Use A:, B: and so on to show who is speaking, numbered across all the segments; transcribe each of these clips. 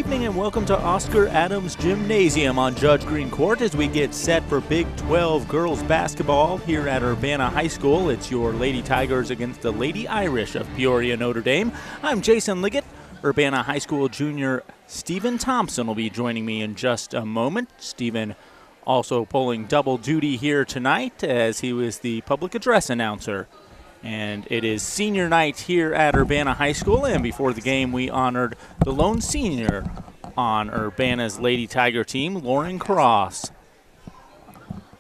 A: evening and welcome to Oscar Adams Gymnasium on Judge Green Court as we get set for Big 12 girls basketball here at Urbana High School. It's your Lady Tigers against the Lady Irish of Peoria, Notre Dame. I'm Jason Liggett. Urbana High School junior Stephen Thompson will be joining me in just a moment. Stephen also pulling double duty here tonight as he was the public address announcer. And it is senior night here at Urbana High School, and before the game we honored the lone senior on Urbana's Lady Tiger team, Lauren Cross.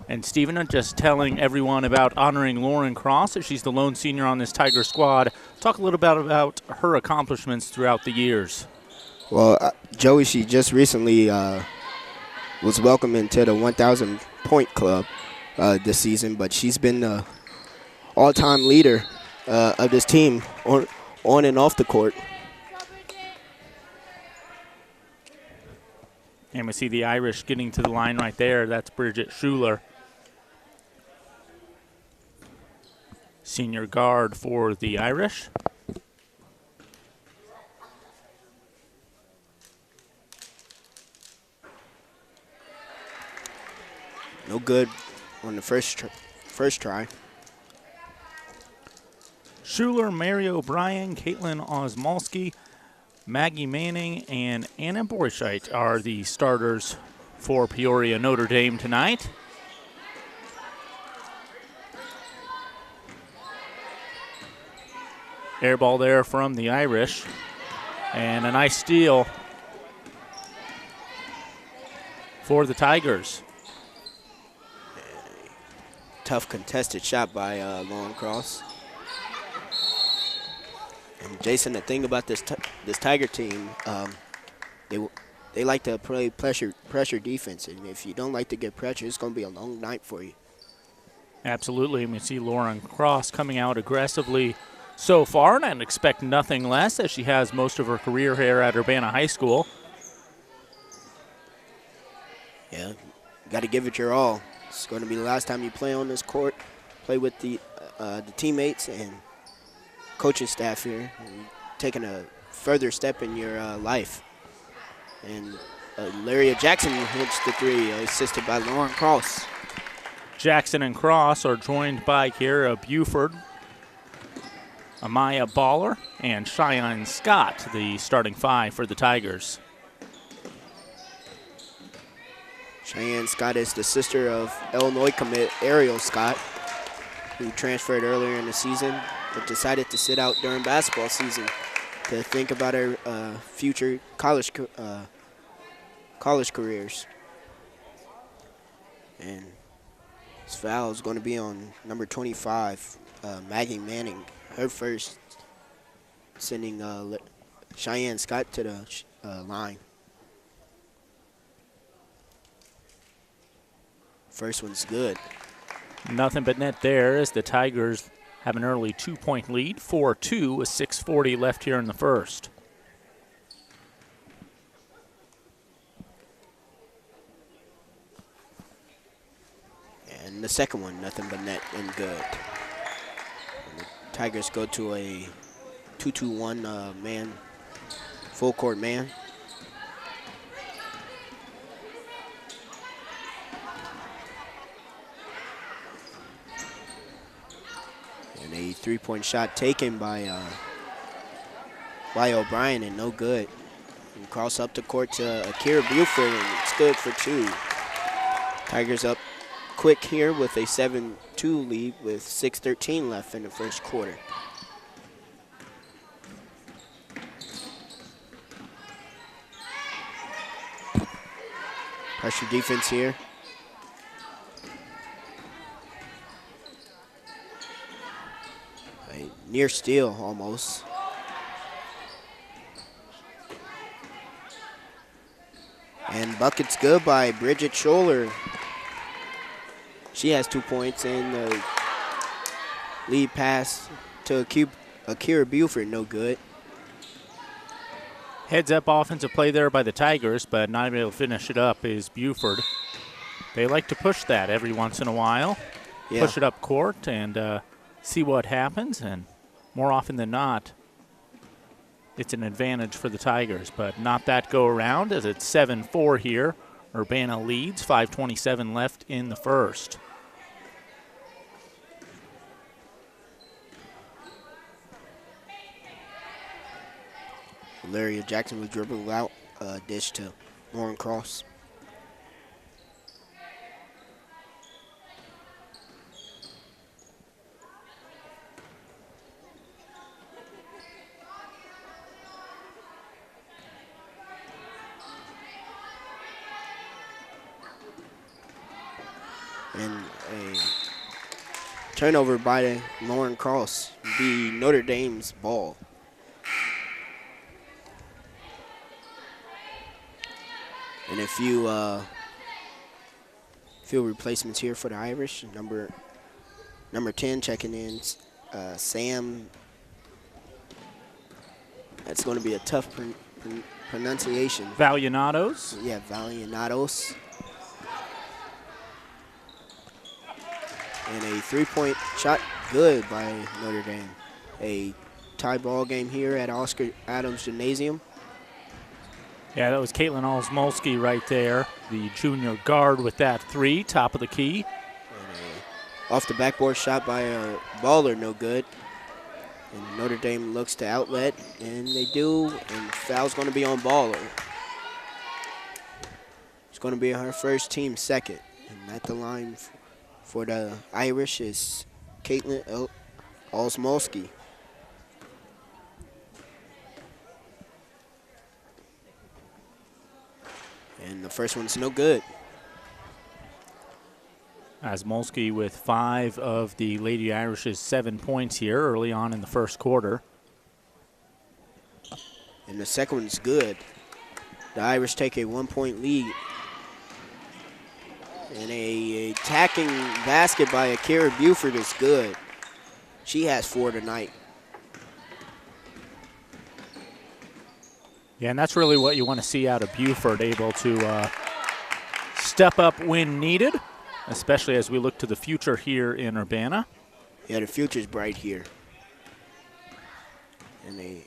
A: And Stephen, just telling everyone about honoring Lauren Cross, as she's the lone senior on this Tiger squad. Talk a little bit about her accomplishments throughout the years.
B: Well, Joey, she just recently was welcomed into the 1,000 point club this season, but she's been the all-time leader of this team on and off the court.
A: And we see the Irish getting to the line right there. That's Bridget Schuler, senior guard for the Irish.
B: No good on the first try.
A: Schuler, Mary O'Brien, Caitlin Osmolsky, Maggie Manning, and Anna Borscheit are the starters for Peoria Notre Dame tonight. Air ball there from the Irish, and a nice steal for the Tigers.
B: Tough contested shot by Lauren Cross. And Jason, the thing about this Tiger team, they like to play pressure defense, and if you don't like to get pressure, it's going to be a long night for you.
A: Absolutely, and we see Lauren Cross coming out aggressively so far, and I'd expect nothing less as she has most of her career here at Urbana High School.
B: Yeah, got to give it your all. It's going to be the last time you play on this court, play with the teammates and coaching staff here, and taking a further step in your life. And Laria Jackson hits the three, assisted by Lauren Cross.
A: Jackson and Cross are joined by Kara Buford, Amaya Baller, and Cheyenne Scott, the starting five for the Tigers.
B: Cheyenne Scott is the sister of Illinois commit Ariel Scott, who transferred earlier in the season but decided to sit out during basketball season to think about her future college careers. And this foul is going to be on number 25, Maggie Manning, her first, sending Cheyenne Scott to the line. First one's good.
A: Nothing but net there as the Tigers have an early 2-point lead, 4-2 with 6:40 left here in the first.
B: And the second one, nothing but net and good. And the Tigers go to a 2-2-1 man, full court man. And a three-point shot taken by O'Brien and no good. And cross up the court to Akira Buford, and it's good for two. Tigers up quick here with a 7-2 lead with 6:13 left in the first quarter. Pressure defense here. A near steal almost. And bucket's good by Bridget Scholler. She has 2 points, and the lead pass to Akira Buford, no good.
A: Heads up offensive play there by the Tigers, but not able to finish it up is Buford. They like to push that every once in a while. Yeah. Push it up court and see what happens, and more often than not, it's an advantage for the Tigers, but not that go around as it's 7-4 here. Urbana leads, 5:27 left in the first.
B: Valeria Jackson was dribbled out, dish to Lauren Cross. And a turnover by Lauren Cross, be Notre Dame's ball. And a few replacements here for the Irish. Number 10 checking in, Sam. That's going to be a tough pronunciation.
A: Valianatos.
B: Yeah, Valianatos. And a three-point shot, good by Notre Dame. A tie ball game here at Oscar Adams Gymnasium.
A: Yeah, that was Caitlin Olszmolski right there, the junior guard with that three, top of the key.
B: And a off the backboard shot by a baller, no good. And Notre Dame looks to outlet, and they do, and foul's going to be on baller. It's going to be her first, team second. And at the line for the Irish is Caitlin Olszmolski. And the first one's no good.
A: Olszmolski with 5 of the Lady Irish's 7 points here early on in the first quarter.
B: And the second one's good. The Irish take a 1-point lead. And a attacking basket by Akira Buford is good. She has 4 tonight.
A: Yeah, and that's really what you want to see out of Buford, able to step up when needed, especially as we look to the future here in Urbana.
B: Yeah, the future's bright here. And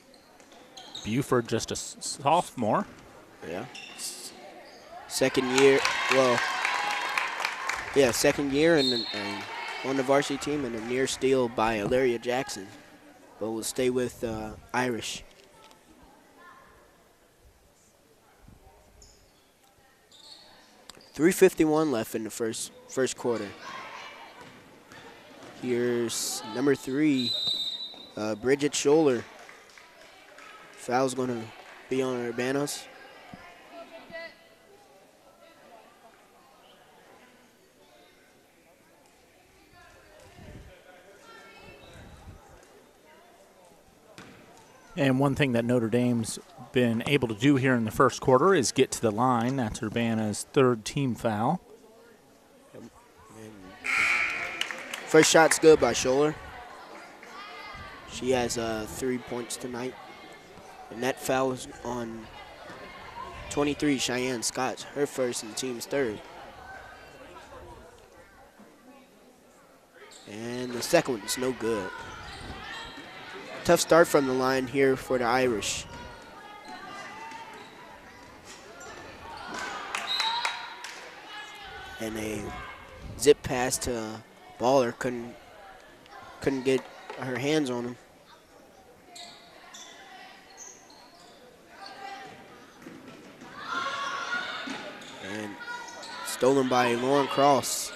A: Buford, just a sophomore.
B: Yeah. Second year, well, yeah, second year and on the varsity team, and a near steal by Valeria Jackson. But we'll stay with Irish. .351 left in the first quarter. Here's number 3, Bridget Scholler. Foul's going to be on Urbanos.
A: And one thing that Notre Dame's been able to do here in the first quarter is get to the line. That's Urbana's 3rd team foul.
B: And first shot's good by Scholler. She has 3 points tonight. And that foul is on 23, Cheyenne Scott, her first and team's 3rd. And the second one is no good. Tough start from the line here for the Irish. And a zip pass to Baller, couldn't get her hands on him. And stolen by Lauren Cross.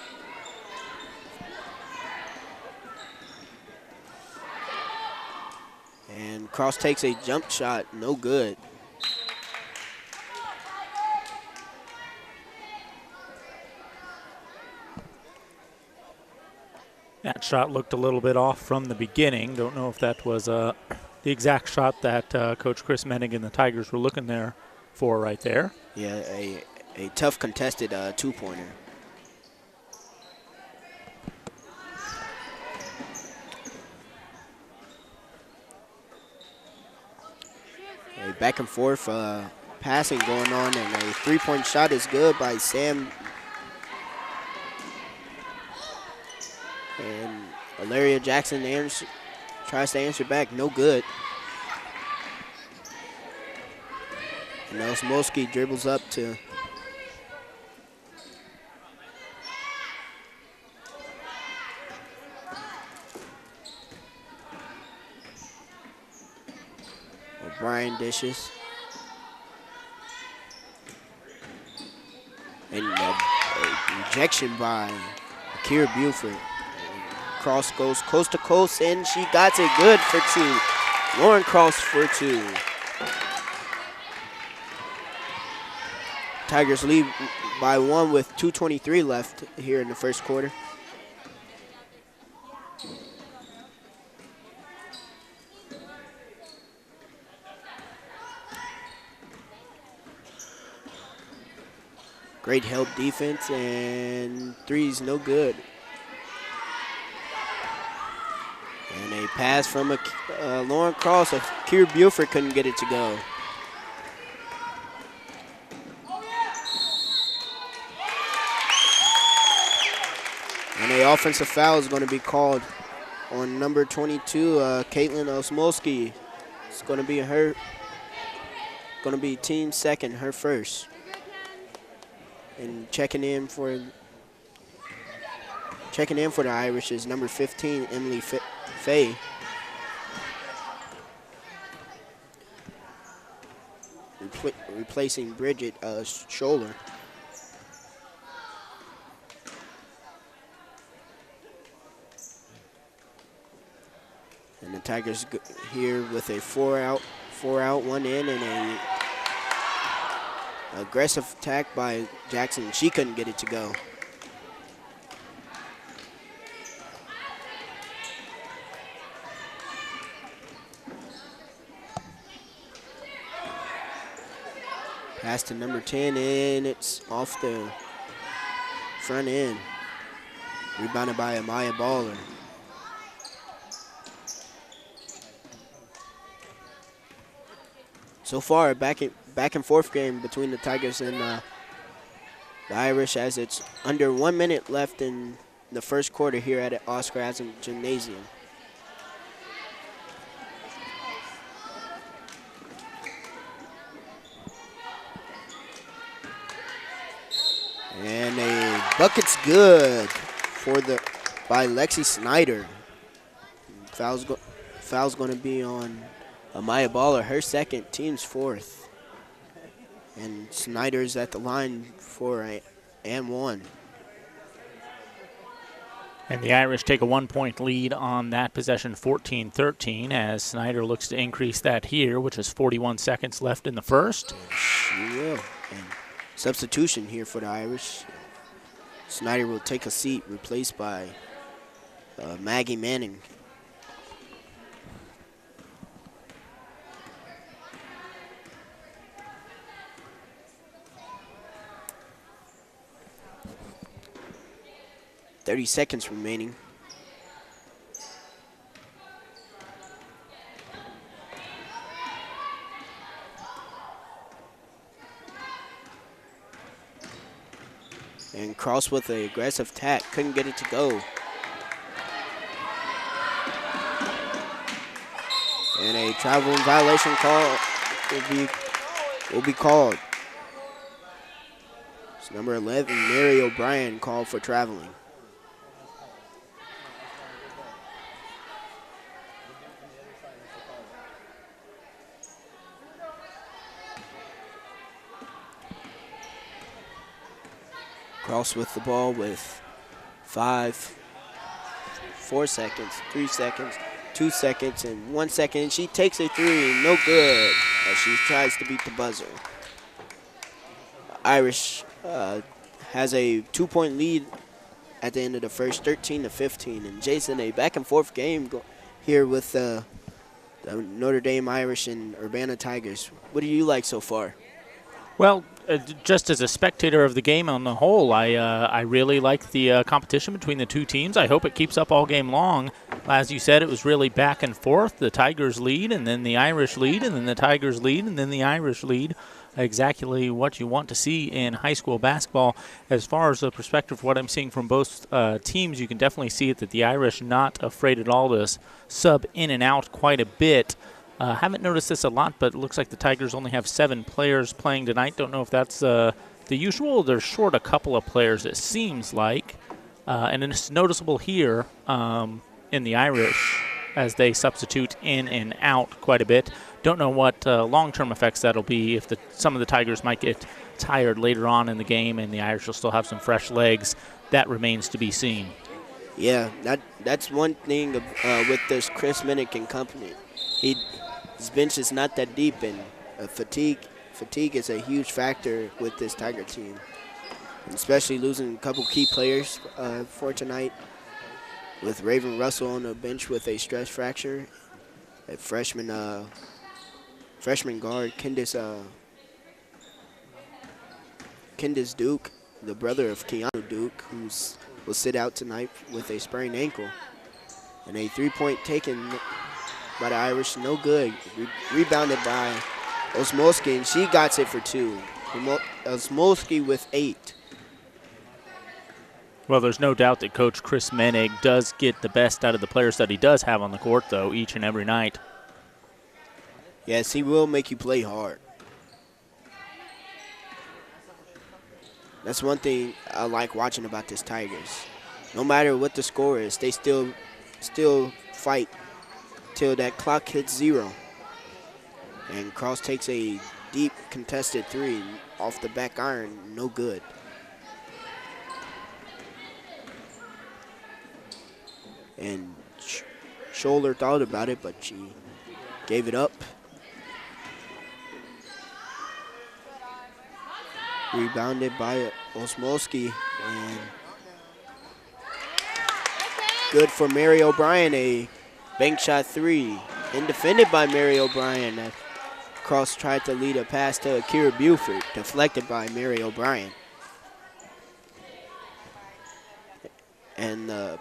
B: And Cross takes a jump shot, no good.
A: That shot looked a little bit off from the beginning. Don't know if that was the exact shot that Coach Chris Menning and the Tigers were looking there for right there.
B: Yeah, a tough contested two-pointer. A back and forth passing going on, and a three-point shot is good by Sam. And Valeria Jackson tries to answer back, no good. And Osmolski dribbles up to O'Brien dishes. And a rejection by Akira Buford. Cross goes coast to coast, and she got it good for two. Lauren Cross for two. Tigers lead by 1 with 2:23 left here in the first quarter. Great help defense, and three's no good. And a pass from Lauren Cross. Akira Buford couldn't get it to go. And an offensive foul is going to be called on number 22, Caitlin Osmolski. It's going to be team second, her first. And checking in for the Irish is number 15, Emily Fay. Replacing Bridget Scholler. And the Tigers here with a four out, 1 in, and a aggressive attack by Jackson. She couldn't get it to go. Pass to number 10, and it's off the front end. Rebounded by Amaya Baller. So far, back and forth game between the Tigers and the Irish, as it's under 1 minute left in the first quarter here at Oscar Adams Gymnasium. And a bucket's good by Lexi Snyder. Foul's going to be on Amaya Baller, her second, team's fourth. And Snyder's at the line for and one.
A: And the Irish take a 1-point lead on that possession, 14-13, as Snyder looks to increase that here, which is 41 seconds left in the first.
B: She will. And substitution here for the Irish. Snyder will take a seat, replaced by Maggie Manning. .30 seconds remaining. And Cross with an aggressive attack, couldn't get it to go. And a traveling violation call will be called. It's number 11, Mary O'Brien, called for traveling. Cross with the ball with 5, 4 seconds, 3 seconds, 2 seconds, and 1 second. She takes a three, no good, as she tries to beat the buzzer. Irish has a 2-point lead at the end of the first, 13-15. And Jason, a back and forth game here with the Notre Dame Irish and Urbana Tigers. What do you like so far?
A: Well, just as a spectator of the game on the whole, I really like the competition between the two teams. I hope it keeps up all game long. As you said, it was really back and forth. The Tigers lead, and then the Irish lead, and then the Tigers lead, and then the Irish lead. Exactly what you want to see in high school basketball. As far as the perspective of what I'm seeing from both teams, you can definitely see it that the Irish not afraid at all to sub in and out quite a bit. Haven't noticed this a lot, but it looks like the Tigers only have 7 players playing tonight. Don't know if that's the usual. They're short a couple of players, it seems like. And it's noticeable here in the Irish as they substitute in and out quite a bit. Don't know what long-term effects that'll be if some of the Tigers might get tired later on in the game and the Irish will still have some fresh legs. That remains to be seen.
B: Yeah, that's one thing with this Chris Minnick and company. His bench is not that deep, and fatigue is a huge factor with this Tiger team, especially losing a couple key players for tonight, with Raven Russell on the bench with a stress fracture, a freshman guard, Kendis Duke, the brother of Keanu Duke, will sit out tonight with a sprained ankle. And a three-point taken by the Irish, no good. Rebounded by Osmolski, and she got it for 2. Osmolski with 8.
A: Well, there's no doubt that Coach Chris Menig does get the best out of the players that he does have on the court, though, each and every night.
B: Yes, he will make you play hard. That's one thing I like watching about this Tigers. No matter what the score is, they still fight till that clock hits 0. And Cross takes a deep contested 3 off the back iron, no good. And Scholler thought about it, but she gave it up. Rebounded by Osmolski, and good for Mary O'Brien, a bank shot 3. And defended by Mary O'Brien. Cross tried to lead a pass to Akira Buford, deflected by Mary O'Brien. And the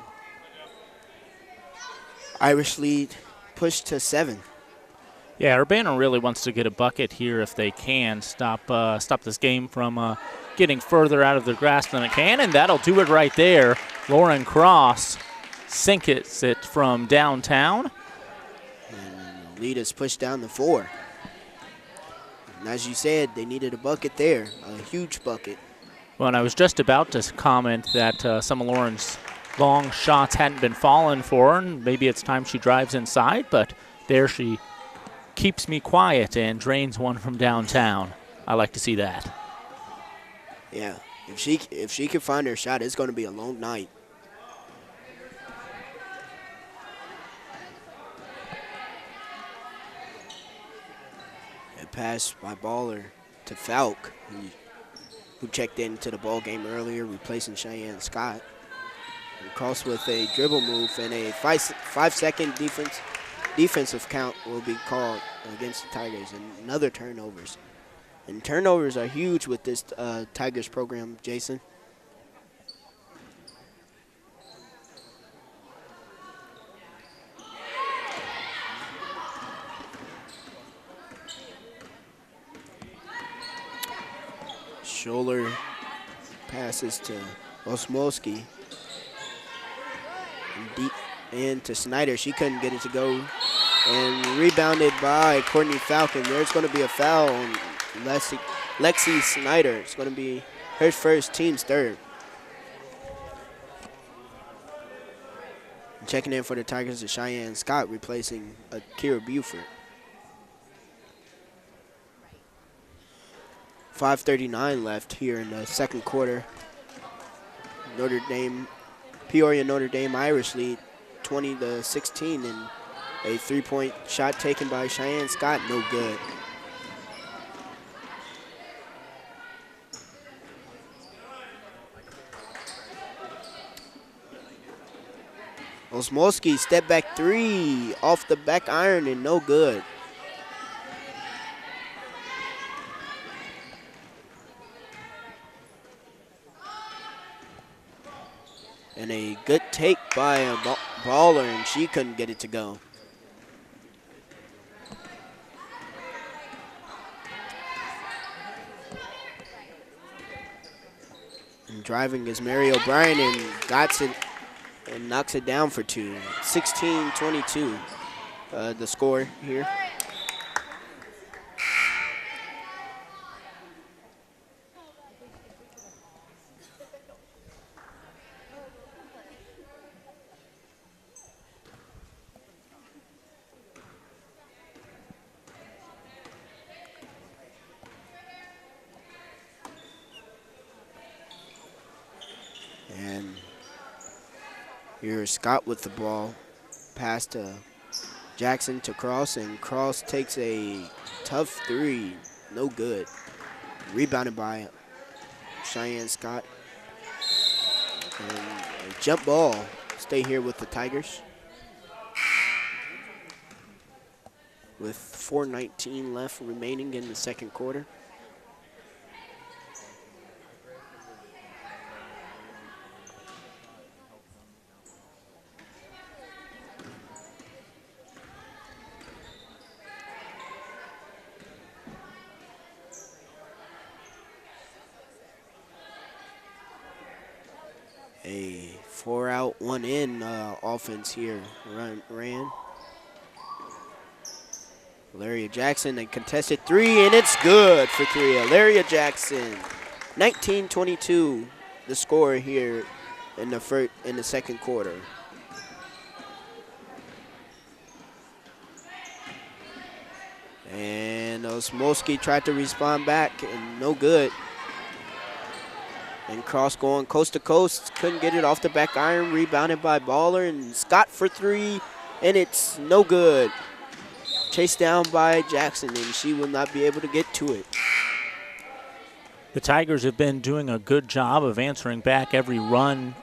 B: Irish lead pushed to 7.
A: Yeah, Urbana really wants to get a bucket here if they can. Stop this game from getting further out of their grasp than it can, and that'll do it right there. Lauren Cross sinks it from downtown.
B: And the lead is pushed down to 4. And as you said, they needed a bucket there, a huge bucket.
A: Well, and I was just about to comment that some of Lauren's long shots hadn't been falling for her, and maybe it's time she drives inside, but there she keeps me quiet and drains one from downtown. I like to see that.
B: Yeah, if she can find her shot, it's going to be a long night. A pass by Baller to Falk, who checked into the ball game earlier, replacing Cheyenne Scott. And Cross with a dribble move, and a 5-second defensive count will be called against the Tigers, and another turnovers. And turnovers are huge with this Tigers program, Jason. Scholler passes to Osmolski. And to Snyder. She couldn't get it to go. And rebounded by Courtney Falcon. There's going to be a foul on Lexi Snyder. It's going to be her first, team's third. Checking in for the Tigers is Cheyenne Scott, replacing Akira Buford. 5:39 left here in the second quarter. Peoria Notre Dame Irish lead 20-16, and a three-point shot taken by Cheyenne Scott, no good. Osmolski step back 3 off the back iron and no good. And a good take by a Baller, and she couldn't get it to go. And driving is Mary O'Brien, and got it and knocks it down for 2. 16-22, the score here. And here's Scott with the ball. Pass to Jackson to Cross, and Cross takes a tough three. No good. Rebounded by Cheyenne Scott. And a jump ball. Stay here with the Tigers. With 4:19 left remaining in the second quarter. A 4-out, 1-in offense here. Ran. Alaria Jackson, a contested three, and it's good for three. Alaria Jackson, 19-22, the score here in the second quarter. And Osmolsky tried to respond back, and no good. And Cross going coast to coast, couldn't get it off the back iron, rebounded by Baller, and Scott for three, and it's no good. Chased down by Jackson, and she will not be able to get to it.
A: The Tigers have been doing a good job of answering back every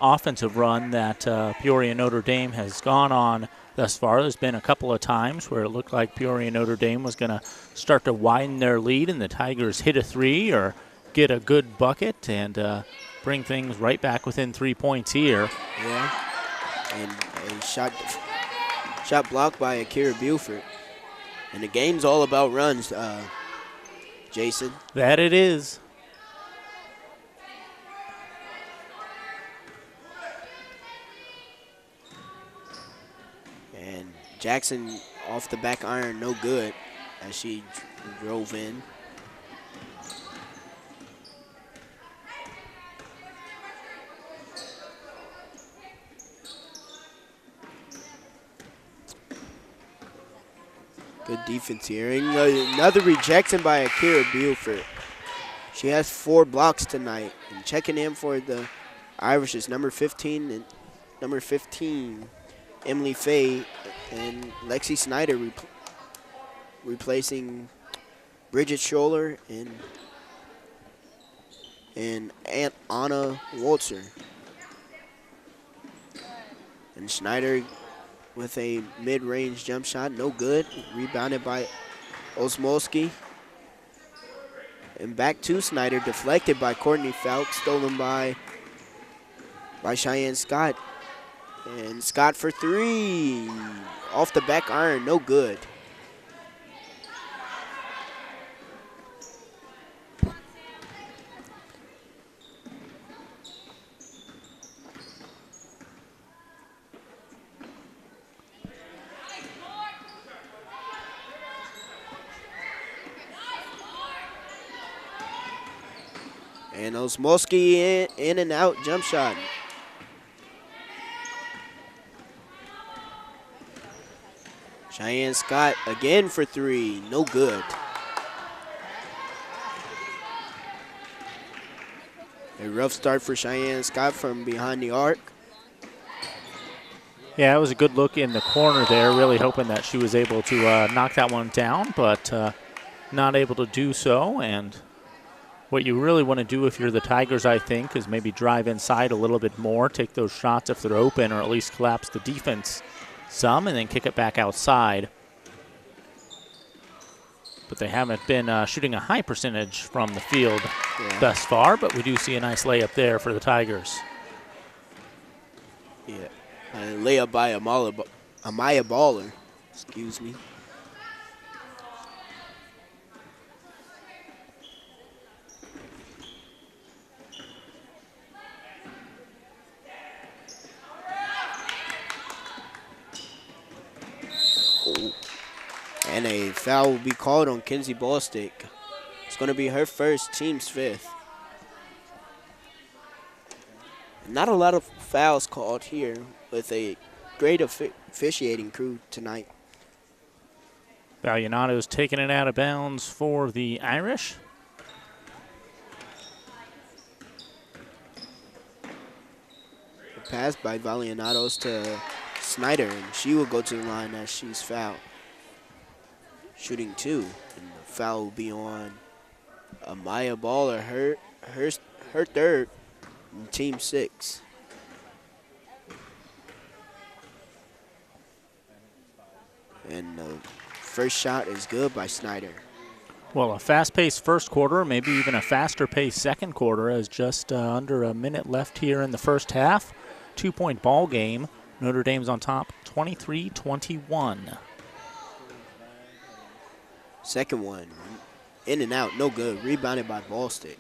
A: offensive run that Peoria Notre Dame has gone on thus far. There's been a couple of times where it looked like Peoria Notre Dame was going to start to widen their lead, and the Tigers hit a three or get a good bucket and bring things right back within 3 points here.
B: Yeah, and a shot blocked by Akira Buford. And the game's all about runs, Jason.
A: That it is.
B: And Jackson off the back iron, no good, as she drove in. Good defense here. And another rejection by Akira Buford. She has 4 blocks tonight. And checking in for the Irish is number 15 and number 15, Emily Fay, and Lexi Snyder replacing Bridget Scholler and Aunt Anna Waltzer. And Schneider with a mid-range jump shot, no good. Rebounded by Osmolsky. And back to Snyder, deflected by Courtney Falk, stolen by Cheyenne Scott. And Scott for three. Off the back iron, no good. And Osmolsky in and out jump shot. Cheyenne Scott again for three, no good. A rough start for Cheyenne Scott from behind the arc.
A: Yeah, it was a good look in the corner there, really hoping that she was able to knock that one down, but not able to do so. And what you really want to do if you're the Tigers, I think, is maybe drive inside a little bit more, take those shots if they're open, or at least collapse the defense some, and then kick it back outside. But they haven't been shooting a high percentage from the field thus far, but we do see a nice layup there for the Tigers.
B: Yeah, a layup by Amaya Baller, excuse me. And a foul will be called on Kenzie Ballstick. It's going to be her first, team's fifth. Not a lot of fouls called here with a great officiating crew tonight.
A: Valianato's taking it out of bounds for the Irish.
B: pass by Valianatos to Snyder, and she will go to the line as she's fouled. Shooting 2, and the foul will be on Amaya Ball, or her third, in Team 6. And the first shot is good by Snyder.
A: Well, a fast-paced first quarter, maybe even a faster-paced second quarter, as just under a minute left here in the first half. 2-point ball game. Notre Dame's on top, 23-21.
B: Second one, in and out, no good. Rebounded by Ball Stick.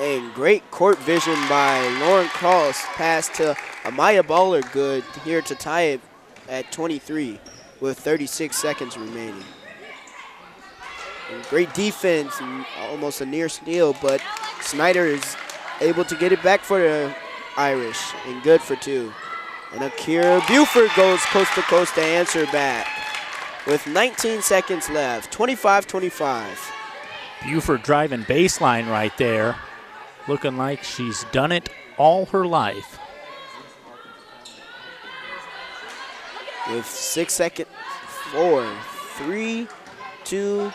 B: And great court vision by Lauren Cross. Pass to Amaya Baller, good here to tie it at 23 with 36 seconds remaining. And great defense, and almost a near steal, but Snyder is able to get it back for the Irish, and good for 2. And Akira Buford goes coast to coast to answer back with 19 seconds left, 25-25.
A: Buford driving baseline right there. Looking like she's done it all her life.
B: With 6 seconds, 4, 3, 2,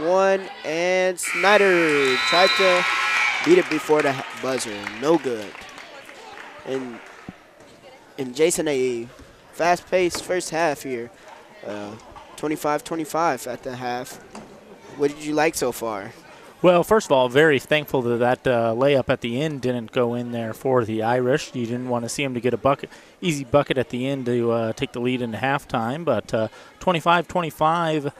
B: 1, and Snyder tried to beat it before the buzzer. No good. And Jason, a fast-paced first half here. 25-25 at the half. What did you like so far?
A: Well, first of all, very thankful that layup at the end didn't go in there for the Irish. You didn't want to see them to get a easy bucket at the end to take the lead into halftime. But 25-25,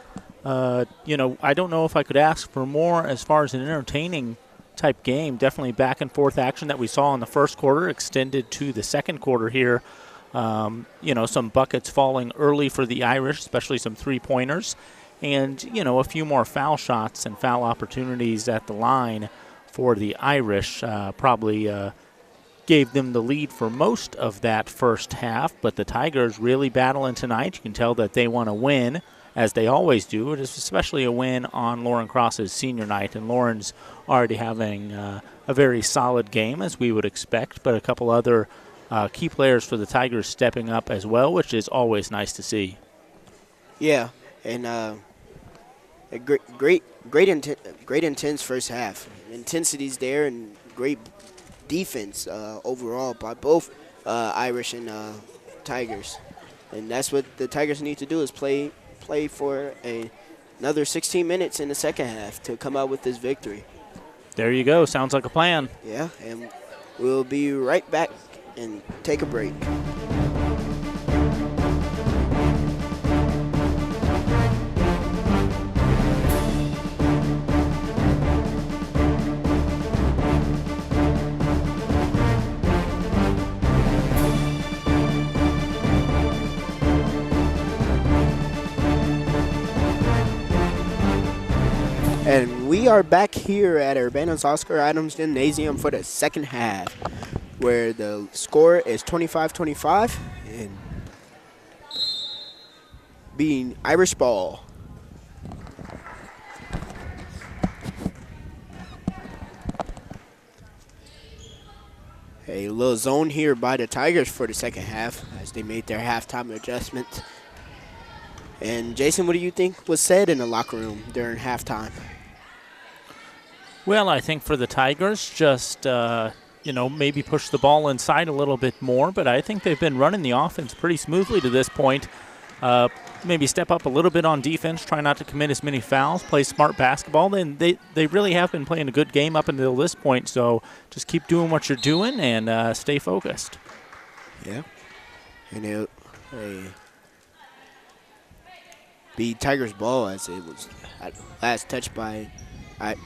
A: I don't know if I could ask for more as far as an entertaining type game. Definitely back and forth action that we saw in the first quarter extended to the second quarter here. Some buckets falling early for the Irish, especially some three-pointers. And, a few more foul shots and foul opportunities at the line for the Irish probably gave them the lead for most of that first half. But the Tigers really battling tonight. You can tell that they want to win, as they always do. It is especially a win on Lauren Cross's senior night. And Lauren's already having a very solid game, as we would expect. But a couple other key players for the Tigers stepping up as well, which is always nice to see.
B: Yeah, and a great intense first half. Intensity's there, and great defense overall by both Irish and Tigers. And that's what the Tigers need to do, is play for another 16 minutes in the second half to come out with this victory.
A: There you go. Sounds like a plan.
B: Yeah, and we'll be right back and take a break. And we are back here at Urbana's Oscar Adams Gymnasium for the second half, where the score is 25-25 and being Irish ball. A little zone here by the Tigers for the second half as they made their halftime adjustment. And Jason, what do you think was said in the locker room during halftime?
A: Well, I think for the Tigers, just, maybe push the ball inside a little bit more, but I think they've been running the offense pretty smoothly to this point. Maybe step up a little bit on defense, try not to commit as many fouls, play smart basketball. Then they really have been playing a good game up until this point, so just keep doing what you're doing and stay focused.
B: Yeah. And it be Tigers ball as it was last touched by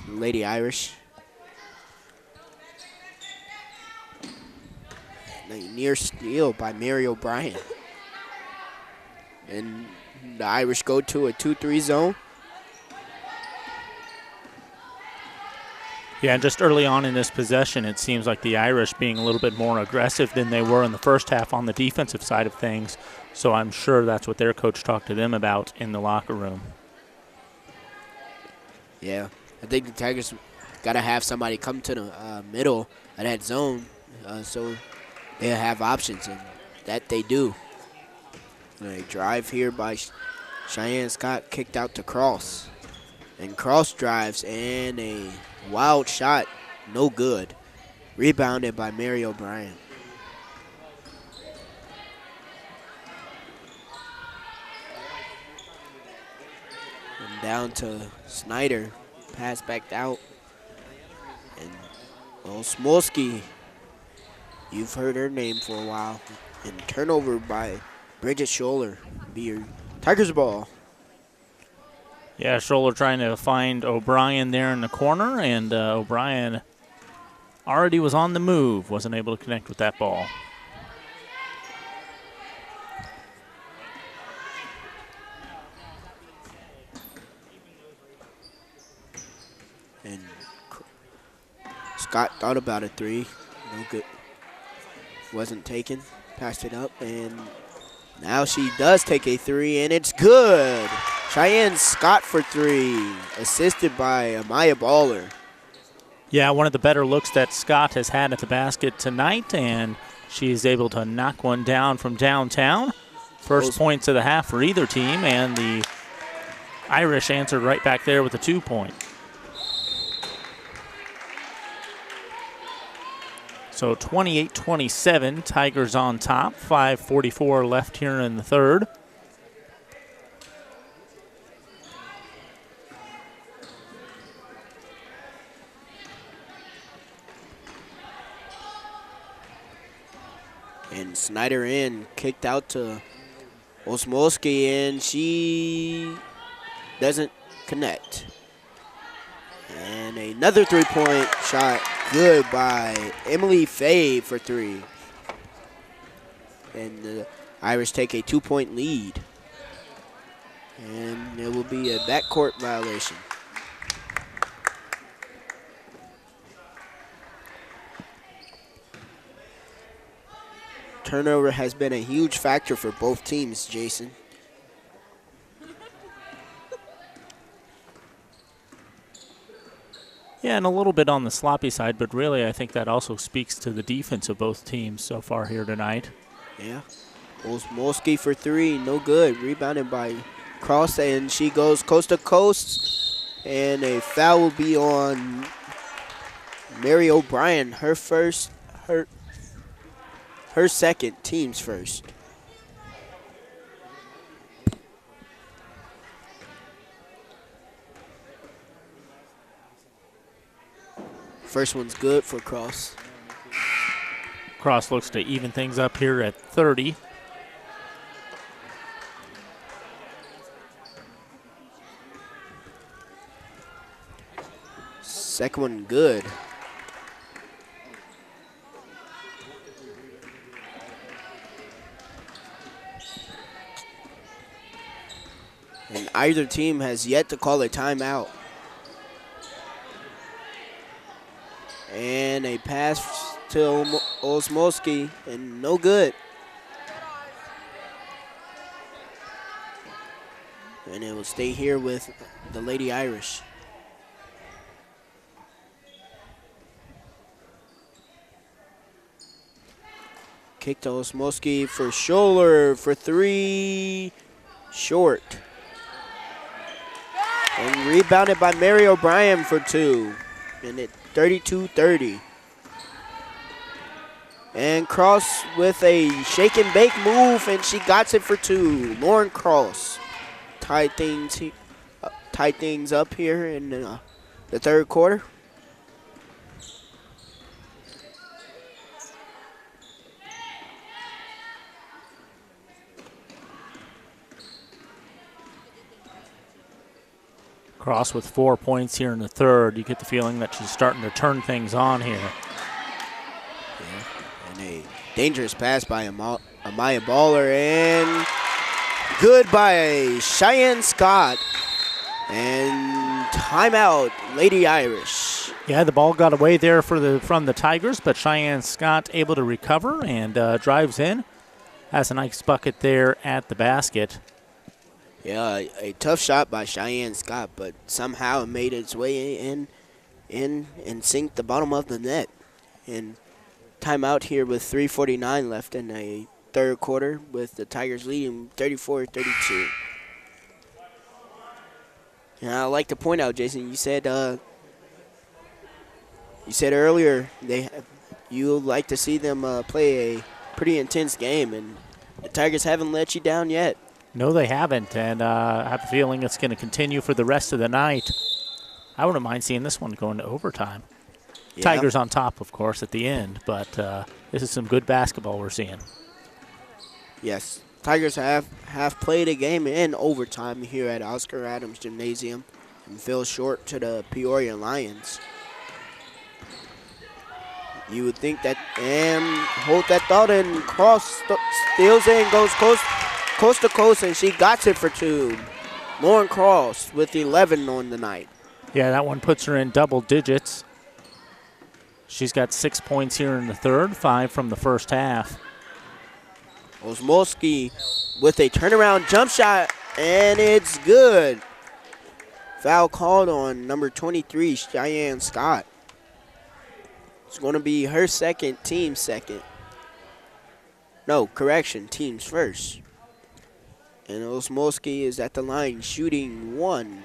B: Lady Irish. A near steal by Mary O'Brien. And the Irish go to a 2-3 zone.
A: Yeah, and just early on in this possession, it seems like the Irish being a little bit more aggressive than they were in the first half on the defensive side of things. So I'm sure that's what their coach talked to them about in the locker room.
B: Yeah, I think the Tigers got to have somebody come to the middle of that zone so they have options, and that they do. And a drive here by Cheyenne Scott, kicked out to Cross. And Cross drives, and a wild shot, no good. Rebounded by Mary O'Brien. And down to Snyder, pass back out. And Smolsky, you've heard her name for a while. And turnover by Bridget Scholler. Be your Tigers ball.
A: Yeah, Scholler trying to find O'Brien there in the corner, and O'Brien already was on the move, wasn't able to connect with that ball.
B: And Scott thought about a three. No good. Wasn't taken. Passed it up, and now she does take a three, and it's good. Cheyenne Scott for three, assisted by Amaya Baller.
A: Yeah, one of the better looks that Scott has had at the basket tonight, and she is able to knock one down from downtown. First points of the half for either team, and the Irish answered right back there with a 2-point. So 28-27, Tigers on top. 5:44 left here in the third.
B: And Snyder in, kicked out to Osmolsky, and she doesn't connect. And another three-point shot, good by Emily Fay for three. And the Irish take a 2-point lead. And it will be a backcourt violation. Turnover has been a huge factor for both teams, Jason.
A: Yeah, and a little bit on the sloppy side, but really I think that also speaks to the defense of both teams so far here tonight.
B: Yeah. Osmolsky for three, no good. Rebounded by Cross, and she goes coast to coast. And a foul will be on Mary O'Brien, her second, team's first. First one's good for Cross.
A: Cross looks to even things up here at 30.
B: Second one good. And either team has yet to call a timeout. And a pass to Osmolsky, and no good. And it will stay here with the Lady Irish. Kick to Osmolsky for Scholler for three, short. And rebounded by Mary O'Brien for two. And it 32-30. And Cross with a shake and bake move, and she got it for two. Lauren Cross tie things up here in the third quarter.
A: Cross with 4 points here in the third. You get the feeling that she's starting to turn things on here.
B: Yeah. And a dangerous pass by Amaya Baller, and good by Cheyenne Scott. And timeout, Lady Irish.
A: Yeah, the ball got away there from the Tigers, but Cheyenne Scott able to recover and drives in. Has a nice bucket there at the basket.
B: Yeah, a tough shot by Cheyenne Scott, but somehow it made its way in and sinked the bottom of the net. And timeout here with 3:49 left in a third quarter with the Tigers leading 34-32. And I'd like to point out, Jason, you said earlier you like to see them play a pretty intense game, and the Tigers haven't let you down yet.
A: No, they haven't, and I have a feeling it's going to continue for the rest of the night. I wouldn't mind seeing this one going to overtime.
B: Yeah.
A: Tigers on top, of course, at the end, but this is some good basketball we're seeing.
B: Yes, Tigers have played a game in overtime here at Oscar Adams Gymnasium and fell short to the Peoria Lions. You would think that, and hold that thought, and Cross steals it and goes coast to coast, and she got it for two. Lauren Cross with 11 on the night.
A: Yeah, that one puts her in double digits. She's got 6 points here in the third, 5 from the first half.
B: Osmolski with a turnaround jump shot, and it's good. Foul called on number 23, Cheyenne Scott. It's going to be her second, team second. No, correction, team's first. And Osmolski is at the line shooting one.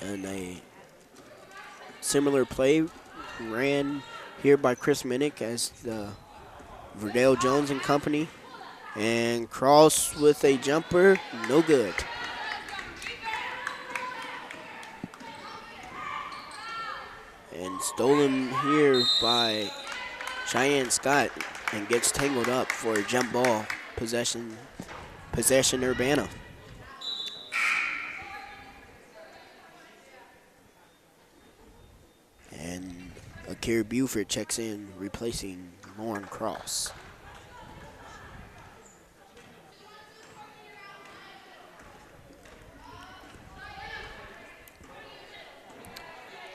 B: And a similar play ran here by Chris Minnick as the Verdale Jones and company. And Cross with a jumper, no good. And stolen here by Cheyenne Scott and gets tangled up for a jump ball. Possession Urbana. And Akira Buford checks in, replacing Lauren Cross.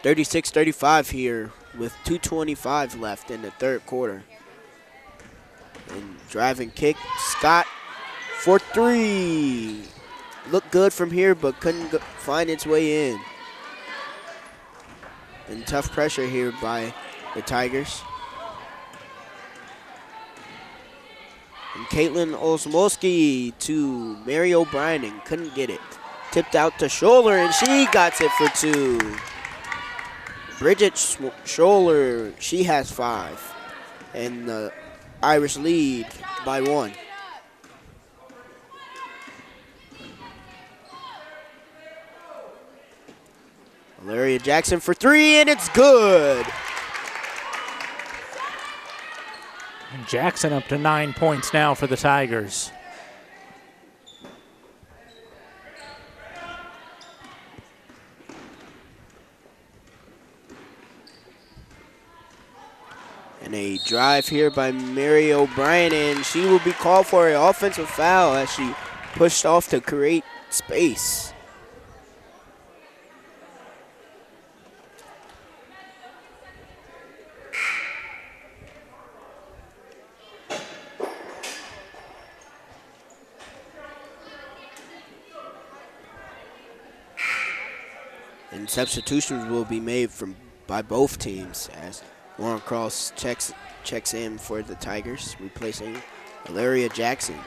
B: (36-35) here with 2:25 left in the third quarter. And driving kick, Scott for three. Looked good from here, but couldn't find its way in. And tough pressure here by the Tigers. And Caitlin Osmolski to Mary O'Brien and couldn't get it. Tipped out to Scholler, and she got it for two. Bridget Scholler, she has 5. And the Irish lead by 1. Valeria Jackson for 3, and it's good.
A: And Jackson up to 9 points now for the Tigers.
B: And a drive here by Mary O'Brien, and she will be called for an offensive foul as she pushed off to create space. And substitutions will be made by both teams as Lauren Cross checks in for the Tigers, replacing Valeria Jackson.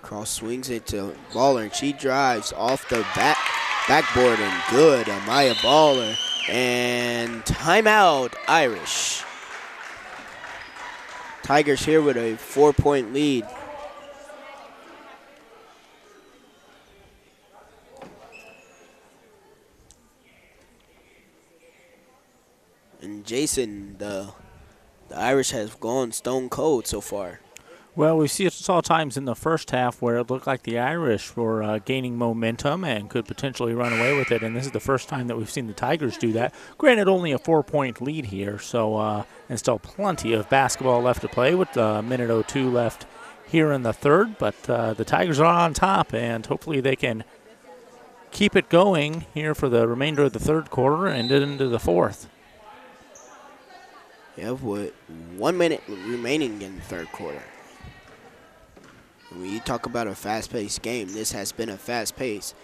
B: Cross swings it to Baller, and she drives off the backboard, and good. Amaya Baller. And timeout, Irish. Tigers here with a 4-point lead. And Jason, the Irish have gone stone cold so far.
A: Well, saw times in the first half where it looked like the Irish were gaining momentum and could potentially run away with it, and this is the first time that we've seen the Tigers do that. Granted, only a 4-point lead here, so and still plenty of basketball left to play with a minute 02 left here in the third, but the Tigers are on top, and hopefully they can keep it going here for the remainder of the third quarter and into the fourth.
B: Yeah, with 1 minute remaining in the third quarter. When you talk about a fast-paced game, this has been a fast pace.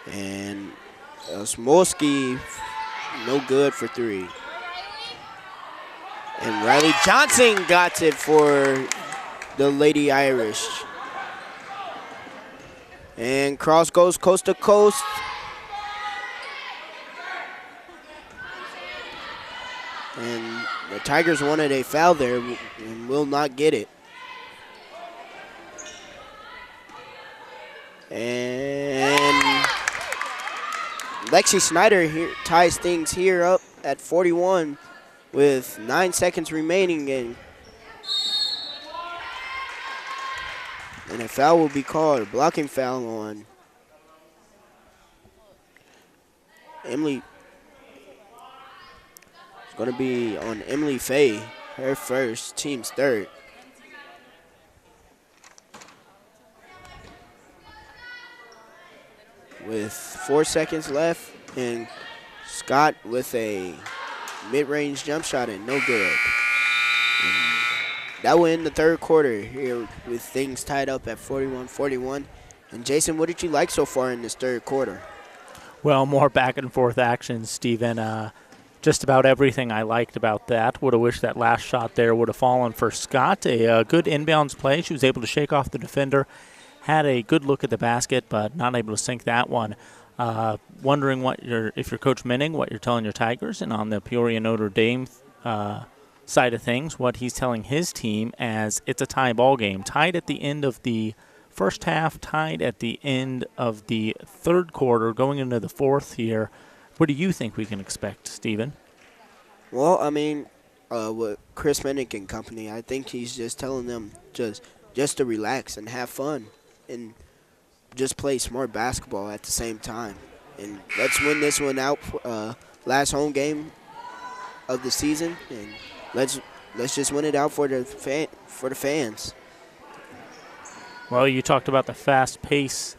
B: And Smolsky, no good for three. And Riley Johnson got it for the Lady Irish. And cross goes coast to coast. And the Tigers wanted a foul there and will not get it. And Lexi Snyder here ties things here up at 41 with 9 seconds remaining. And a foul will be called, a blocking foul on Emily. It's going to be on Emily Faye, her first, team's third. With 4 seconds left, and Scott with a mid-range jump shot and no good. And that will end the third quarter here with things tied up at 41-41. And Jason, what did you like so far in this third quarter?
A: Well, more back and forth action, Stephen. Just about everything I liked about that. Would have wished that last shot there would have fallen for Scott. A good inbounds play. She was able to shake off the defender. Had a good look at the basket, but not able to sink that one. Wondering if you're Coach Minning, what you're telling your Tigers, and on the Peoria Notre Dame side of things, what he's telling his team as it's a tie ball game. Tied at the end of the first half, tied at the end of the third quarter, going into the fourth here. What do you think we can expect, Stephen?
B: Well, I mean, with Chris Minnick and company, I think he's just telling them just to relax and have fun and just play smart basketball at the same time. And let's win this one out, last home game of the season, and let's just win it out for the fans.
A: Well, you talked about the fast pace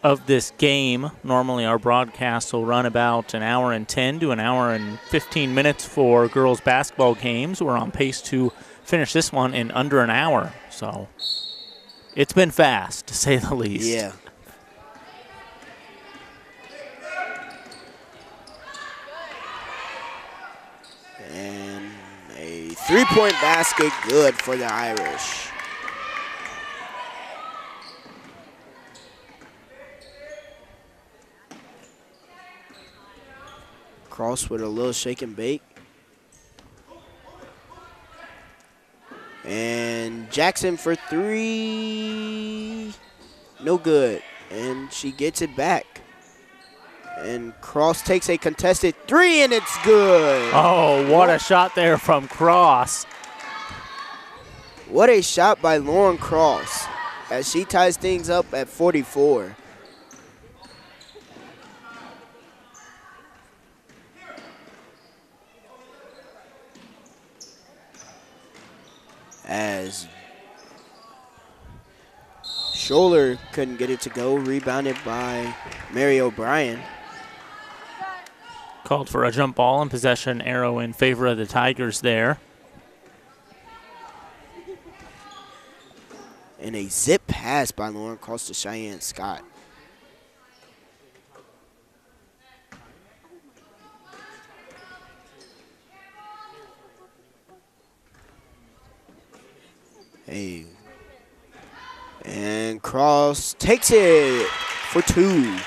A: of this game. Normally our broadcasts will run about an hour and 10 to an hour and 15 minutes for girls basketball games. We're on pace to finish this one in under an hour. So it's been fast, to say the least.
B: Yeah. And a three-point basket, good for the Irish. Cross with a little shake and bake. And Jackson for three. No good. And she gets it back. And Cross takes a contested three, and it's good.
A: Oh, what a shot there from Cross.
B: What a shot by Lauren Cross as she ties things up at 44. As Scholler couldn't get it to go, rebounded by Mary O'Brien.
A: Called for a jump ball and possession arrow in favor of the Tigers there.
B: And a zip pass by Lauren Cross to Cheyenne Scott. Hey. And Cross takes it for two.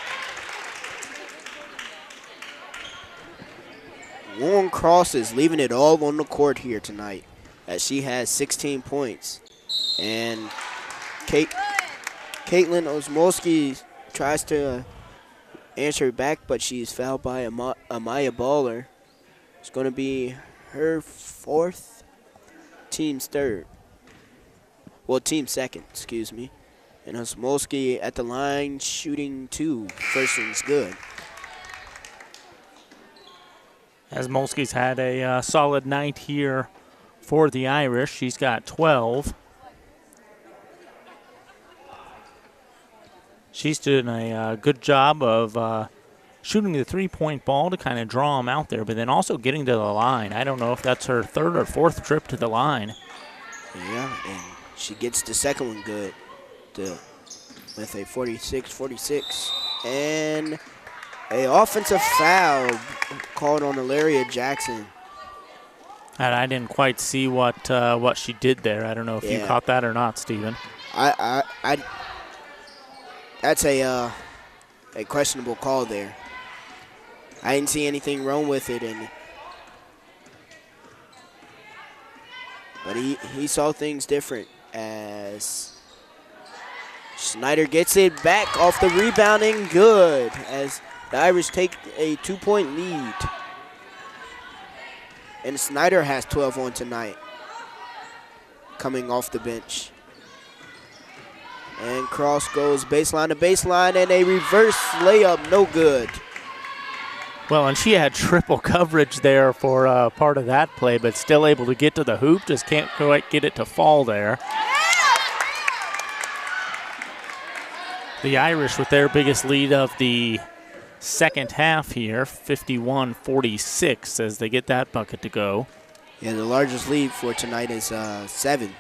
B: Lauren Cross is leaving it all on the court here tonight as she has 16 points. And Caitlin Osmolsky tries to answer back, but she's fouled by Amaya Baller. It's going to be her fourth, team's third. Well, team second, excuse me. And Osmolski at the line shooting 2. First one's good.
A: Osmolski's had a solid night here for the Irish. She's got 12. She's doing a good job of shooting the three-point ball to kind of draw them out there, but then also getting to the line. I don't know if that's her third or fourth trip to the line.
B: Yeah, and she gets the second one good with a 46-46. And a offensive foul called on Ilaria Jackson.
A: And I didn't quite see what she did there. I don't know if you caught that or not, Steven.
B: That's a questionable call there. I didn't see anything wrong with it, but he saw things different as Snyder gets it back off the rebounding good as the Irish take a 2-point lead. And Snyder has 12 on tonight coming off the bench. And cross goes baseline to baseline, and a reverse layup, no good.
A: Well, and she had triple coverage there for part of that play, but still able to get to the hoop, just can't quite get it to fall there. The Irish with their biggest lead of the second half here, 51-46, as they get that bucket to go.
B: Yeah, the largest lead for tonight is 7.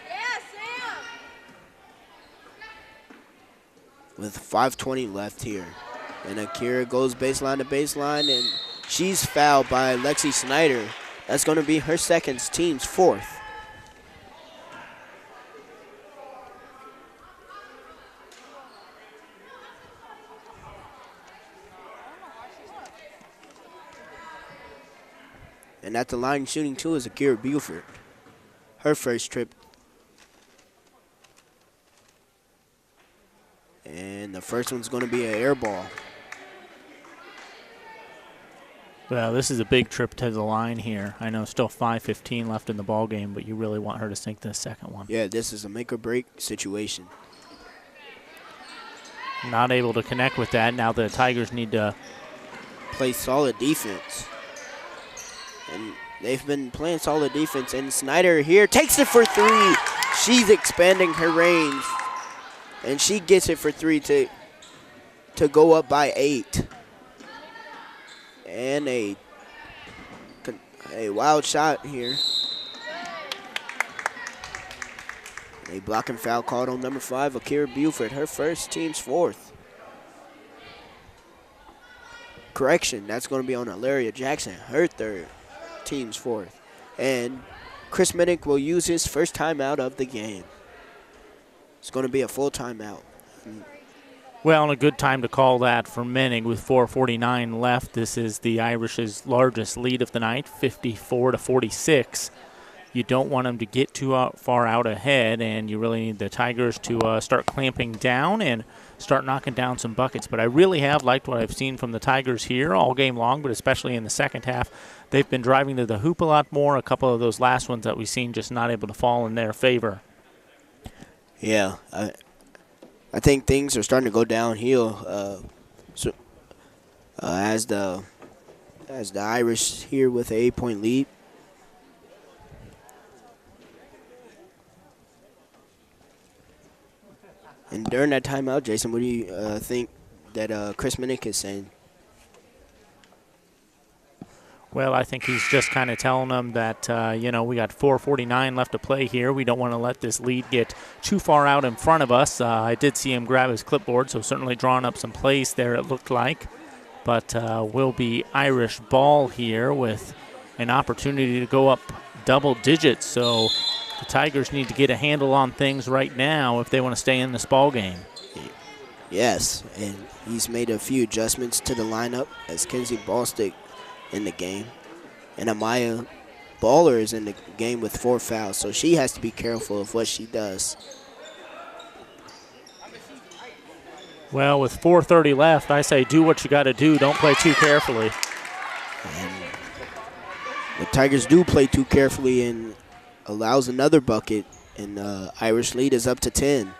B: With 5:20 left here. And Akira goes baseline to baseline, and she's fouled by Lexi Snyder. That's going to be her second, team's fourth. And at the line shooting 2 is Akira Buford. Her first trip. And the first one's going to be an air ball.
A: Well, this is a big trip to the line here. I know still 5:15 left in the ball game, but you really want her to sink the second one.
B: Yeah, this is a make or break situation.
A: Not able to connect with that. Now the Tigers need to
B: play solid defense. And they've been playing solid defense. And Snyder here takes it for 3. She's expanding her range. And she gets it for 3 to go up by 8. And a wild shot here. A blocking foul called on number 5, Akira Buford, her first, team's fourth. Correction, that's going to be on Ilaria Jackson, her third, team's fourth. And Chris Minnick will use his first timeout of the game. It's going to be a full timeout.
A: Well, and a good time to call that for Minnick with 4:49 left. This is the Irish's largest lead of the night, 54-46. You don't want them to get too far out ahead, and you really need the Tigers to start clamping down and start knocking down some buckets. But I really have liked what I've seen from the Tigers here all game long, but especially in the second half. They've been driving to the hoop a lot more. A couple of those last ones that we've seen just not able to fall in their favor.
B: Yeah, I think things are starting to go downhill as the Irish here with an 8-point lead. And during that timeout, Jason, what do you think that Chris Minnick is saying?
A: Well, I think he's just kind of telling them that, we got 4:49 left to play here. We don't want to let this lead get too far out in front of us. I did see him grab his clipboard, so certainly drawing up some plays there, it looked like. But will be Irish ball here with an opportunity to go up double digits. So the Tigers need to get a handle on things right now if they want to stay in this ball game.
B: Yes, and he's made a few adjustments to the lineup as Kenzie Ballstick in the game. And Amaya Baller is in the game with 4 fouls, so she has to be careful of what she does.
A: Well, with 4:30 left, I say do what you got to do. Don't play too carefully.
B: And the Tigers do play too carefully and allows another bucket, and the Irish lead is up to 10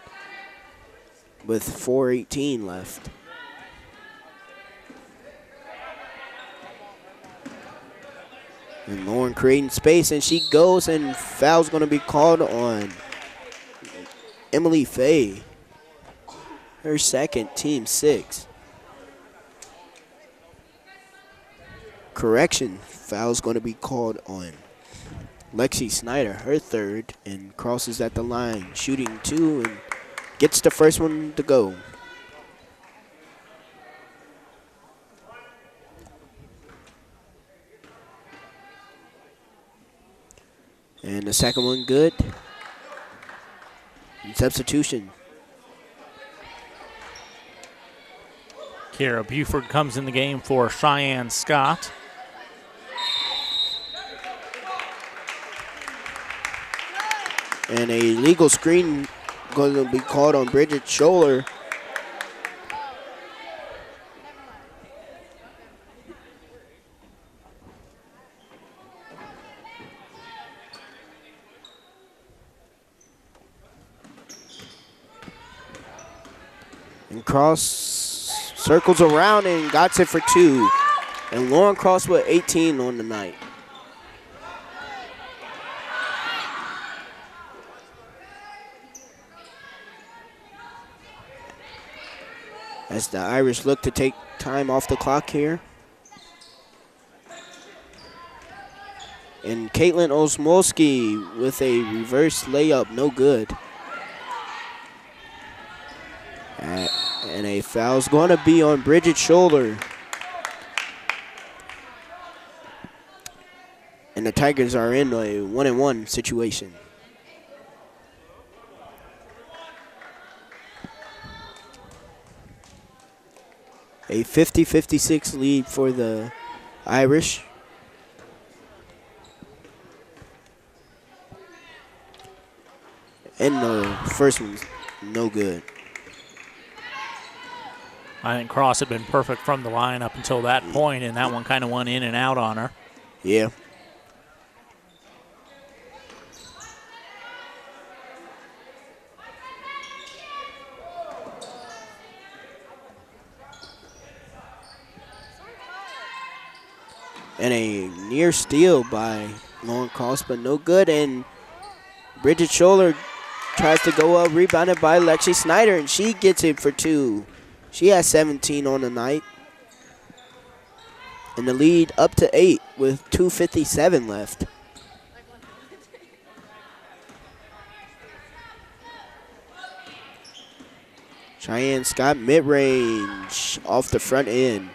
B: with 4:18 left. And Lauren creating space, and she goes, and foul's going to be called on Emily Faye. Her second, team 6. Correction, foul's going to be called on Lexi Snyder, her third, and crosses at the line, shooting 2 and gets the first one to go. And the second one good. And substitution.
A: Kara Buford comes in the game for Cheyenne Scott.
B: And a legal screen going to be called on Bridget Scholler. And Cross circles around and got it for 2. And Lauren Cross with 18 on the night. As the Irish look to take time off the clock here. And Caitlin Osmolski with a reverse layup, no good. And a foul's going to be on Bridget Scholler. And the Tigers are in a 1-and-1 situation. A 50-56 lead for the Irish. And the first one's no good.
A: I think Cross had been perfect from the line up until that point, and that one kind of went in and out on her.
B: Yeah. And a near steal by Lauren Cross, but no good. And Bridget Scholler tries to go up, rebounded by Lexi Snyder, and she gets it for 2. She has 17 on the night. And the lead up to 8 with 2:57 left. Cheyenne Scott mid-range off the front end.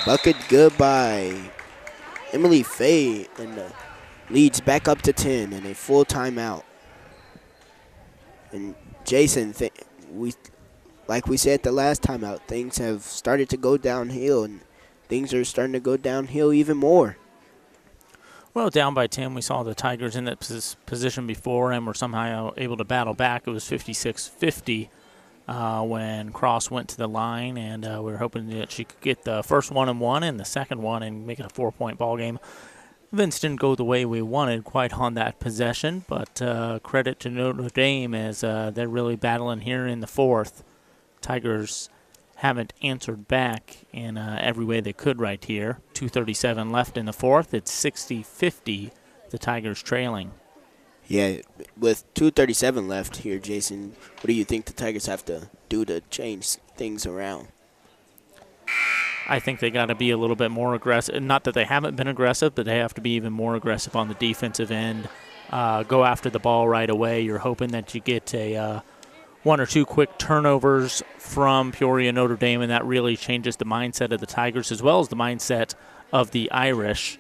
B: Bucket good by Emily Faye, and the leads back up to 10 and a full timeout. And Jason, like we said the last timeout, things have started to go downhill, and things are starting to go downhill even more.
A: Well, down by 10, we saw the Tigers in that position before and were somehow able to battle back. It was 56-50 when Cross went to the line, and we were hoping that she could get the first 1-and-1 and the second one and make it a 4-point ball game. Events didn't go the way we wanted quite on that possession, but credit to Notre Dame as they're really battling here in the fourth. Tigers haven't answered back in every way they could right here. 2:37 left in the fourth. It's 60-50, the Tigers trailing.
B: Yeah, with 2:37 left here, Jason, what do you think the Tigers have to do to change things around?
A: I think they got to be a little bit more aggressive. Not that they haven't been aggressive, but they have to be even more aggressive on the defensive end. Go after the ball right away. You're hoping that you get a 1 or 2 quick turnovers from Peoria Notre Dame, and that really changes the mindset of the Tigers as well as the mindset of the Irish.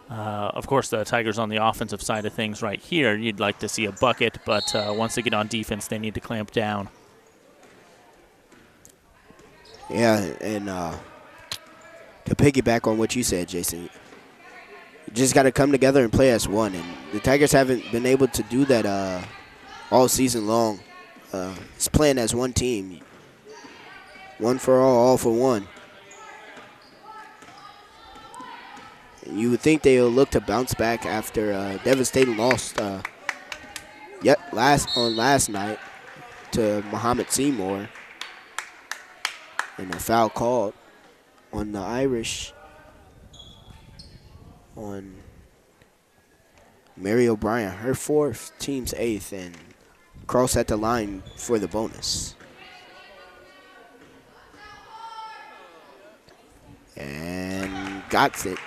A: Of course, the Tigers on the offensive side of things right here, you'd like to see a bucket, but once they get on defense, they need to clamp down. Yeah,
B: and to piggyback on what you said, Jason, Just got to come together and play as one. And the Tigers haven't been able to do that all season long. It's playing as one team. One for all for one. You would think they'll look to bounce back after a devastating loss last night to Muhammad Seymour. And a foul called on the Irish on Mary O'Brien, her 4th, team's 8th, and cross at the line for the bonus. And got it.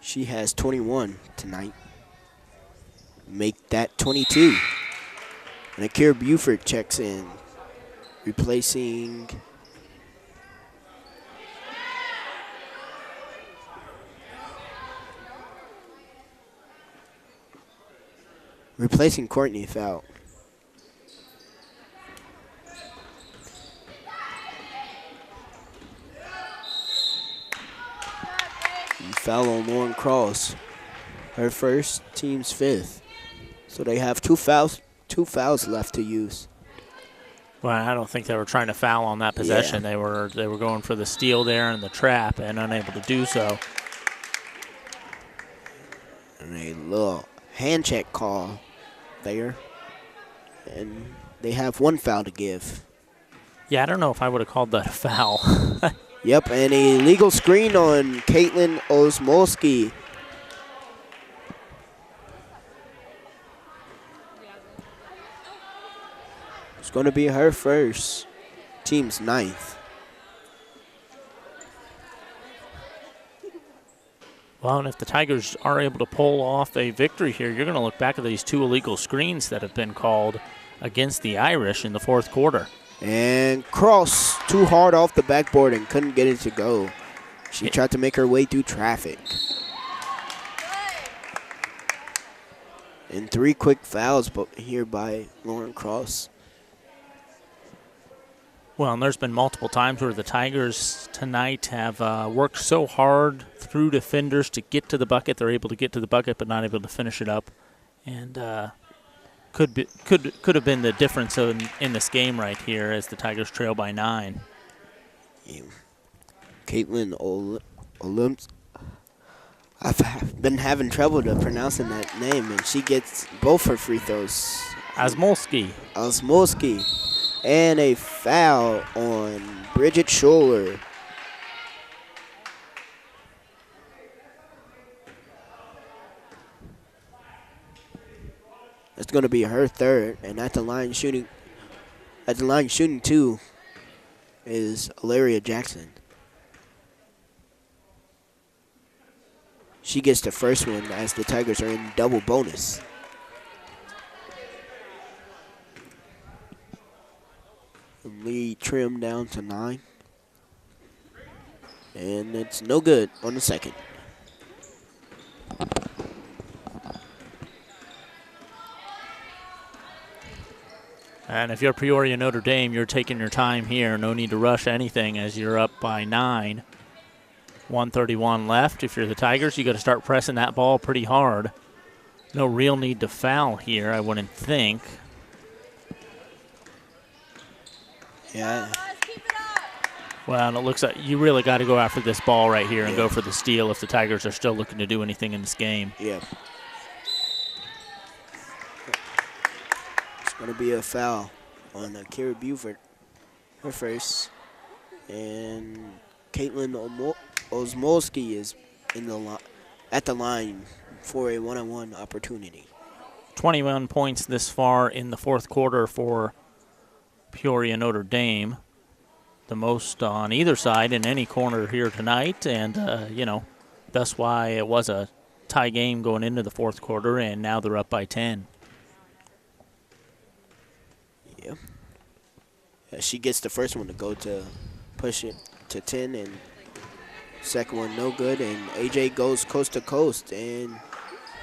B: She has 21 tonight. Make that 22. And Akira Buford checks in, replacing Courtney Fowl. Foul on Lauren Cross, her 1st, team's 5th. So they have two fouls left to use.
A: Well, I don't think they were trying to foul on that possession.
B: Yeah.
A: They were going for the steal there and the trap and unable to do so.
B: And a little hand check call there. And they have 1 foul to give.
A: Yeah, I don't know if I would have called that a foul.
B: Yep, and a legal screen on Caitlin Osmolski. It's going to be her 1st, team's 9th.
A: Well, and if the Tigers are able to pull off a victory here, you're going to look back at these 2 illegal screens that have been called against the Irish in the 4th quarter.
B: And Cross too hard off the backboard and couldn't get it to go. She tried to make her way through traffic. And 3 quick fouls here by Lauren Cross.
A: Well, and there's been multiple times where the Tigers tonight have worked so hard through defenders to get to the bucket. They're able to get to the bucket but not able to finish it up. And could have been the difference in this game right here as the Tigers trail by 9.
B: Yeah. Caitlin Olymps. I've been having trouble pronouncing that name, and she gets both her free throws.
A: Osmolski.
B: And a foul on Bridget Schuller. It's going to be her 3rd, and at the line shooting 2 is Alaria Jackson. She gets the 1st one as the Tigers are in double bonus. The lead trimmed down to 9. And it's no good on the 2nd.
A: And if you're Peoria Notre Dame, you're taking your time here. No need to rush anything as you're up by 9. 1:31 left. If you're the Tigers, you got to start pressing that ball pretty hard. No real need to foul here, I wouldn't think.
B: Yeah.
A: Well, and it looks like you really got to go after this ball right here and go for the steal if the Tigers are still looking to do anything in this game.
B: Yeah. It's going to be a foul on Kira Buford, her 1st. And Caitlin Osmolski is at the line for a one-on-one opportunity.
A: 21 points this far in the 4th quarter for Peoria Notre Dame. The most on either side in any corner here tonight. And, that's why it was a tie game going into the 4th quarter, and now they're up by 10.
B: Yeah. She gets the 1st one to go to push it to 10, and 2nd one no good. And AJ goes coast to coast and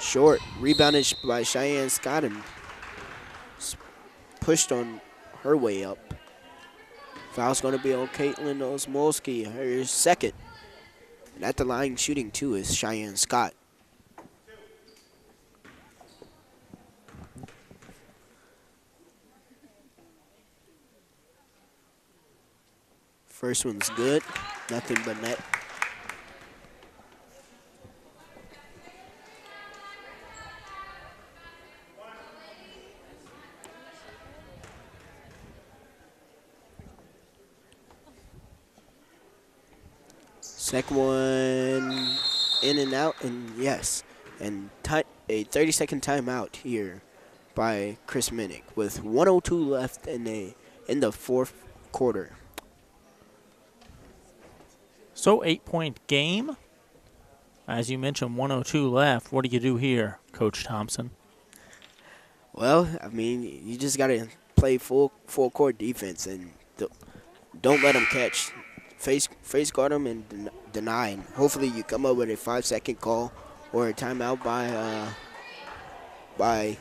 B: short. Rebounded by Cheyenne Scott and pushed on her way up. Foul's going to be on Caitlin Osmolski, her second. And at the line shooting, too, is Cheyenne Scott. First one's good, nothing but net. Second one in and out, and yes. And a 30-second timeout here by Chris Minnick with 1:02 left in the fourth quarter.
A: So 8-point game. As you mentioned, 1:02 left. What do you do here, Coach Thompson?
B: Well, I mean, you just got to play full court defense and don't let them catch. Face guard them and deny. And hopefully you come up with a 5-second call or a timeout by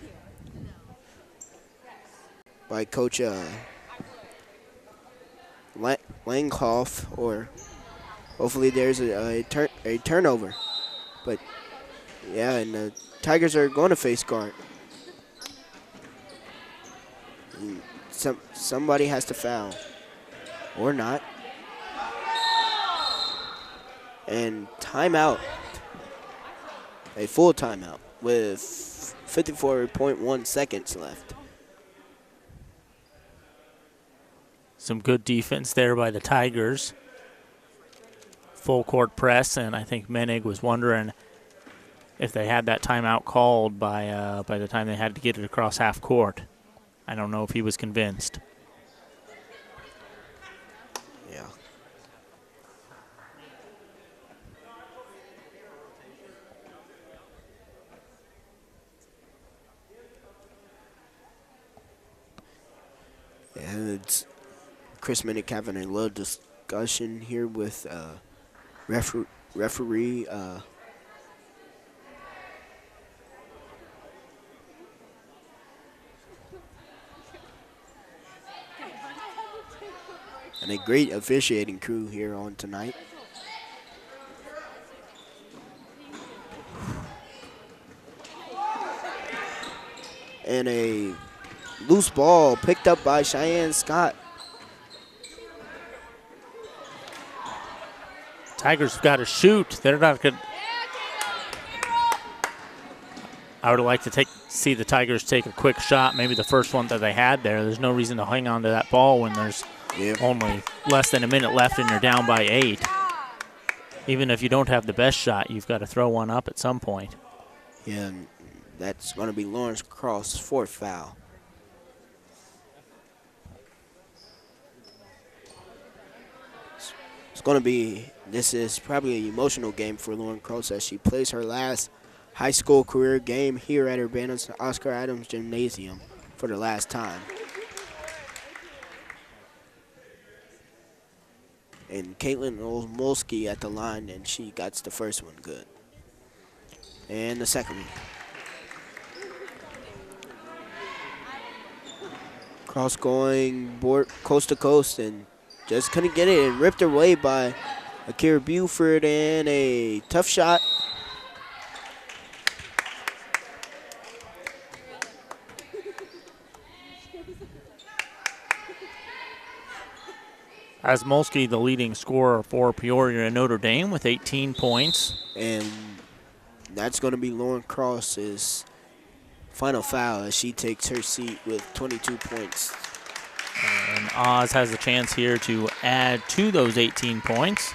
B: Coach Langhoff, or hopefully there's a turnover. But yeah, and the Tigers are going to face guard. And somebody has to foul, or not. And timeout, a full timeout with 54.1 seconds left.
A: Some good defense there by the Tigers. Full court press, and I think Menig was wondering if they had that timeout called by the time they had to get it across half court. I don't know if he was convinced.
B: Yeah. And it's Chris Minnick having a little discussion here with referee. And a great officiating crew here on tonight. And a loose ball picked up by Cheyenne Scott.
A: Tigers got to shoot. They're not good. I would like to see the Tigers take a quick shot, maybe the first one that they had there. There's no reason to hang on to that ball when there's only less than a minute left and you're down by 8. Even if you don't have the best shot, you've got to throw one up at some point.
B: Yeah, and that's going to be Lawrence Cross' fourth foul. This is probably an emotional game for Lauren Cross as she plays her last high school career game here at Urbana's Oscar Adams Gymnasium for the last time. And Caitlin Olmolski at the line, and she got the first one good. And the second one. Cross going coast to coast and just couldn't get it, and ripped away by Akira Buford, and a tough shot.
A: Osmolski, the leading scorer for Peoria and Notre Dame with 18 points.
B: And that's going to be Lauren Cross's final foul as she takes her seat with 22 points.
A: And Oz has a chance here to add to those 18 points.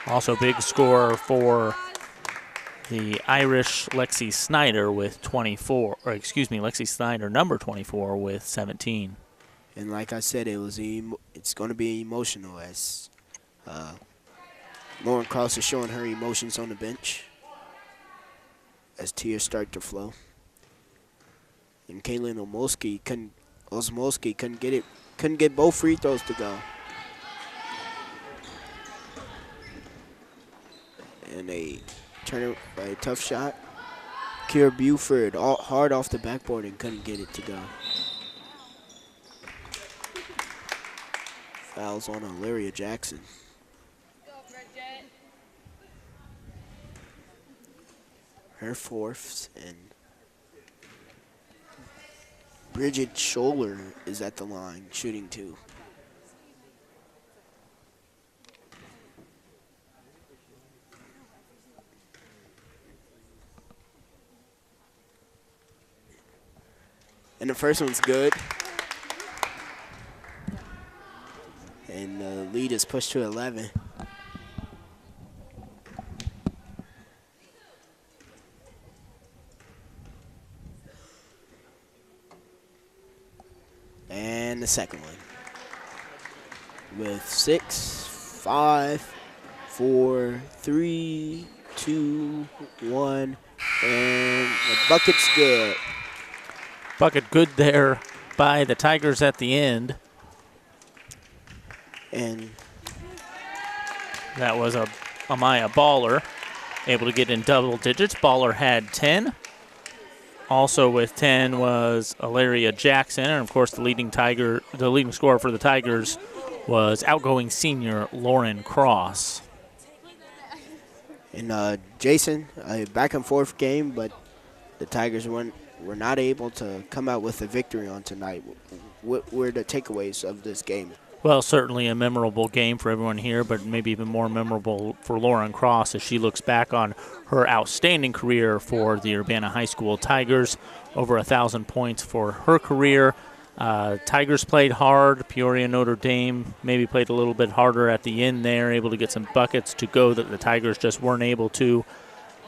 A: Also big scorer for the Irish Lexi Snyder with 24, or excuse me, Lexi Snyder, number 24, with 17.
B: And like I said, it's going to be emotional as Lauren Cross is showing her emotions on the bench as tears start to flow. And Caitlin Osmolski couldn't get both free throws to go. And a tough shot. Kira Buford hard off the backboard and couldn't get it to go. Fouls on Hilaria Jackson. Her fourth, and Bridget Scholler is at the line, shooting 2. And the first one's good. And the lead is pushed to 11. And the second one. With 6, 5, 4, 3, 2, 1. And the bucket's good.
A: Bucket good there by the Tigers at the end.
B: And
A: that was a Amaya Baller, able to get in double digits. Baller had 10. Also with 10 was Hilaria Jackson, and of course the leading scorer for the Tigers was outgoing senior Lauren Cross.
B: And Jason, a back and forth game, but the Tigers were not able to come out with a victory on tonight. What were the takeaways of this game?
A: Well, certainly a memorable game for everyone here, but maybe even more memorable for Lauren Cross as she looks back on her outstanding career for the Urbana High School Tigers. Over 1,000 points for her career. Tigers played hard. Peoria, Notre Dame maybe played a little bit harder at the end there, able to get some buckets to go that the Tigers just weren't able to.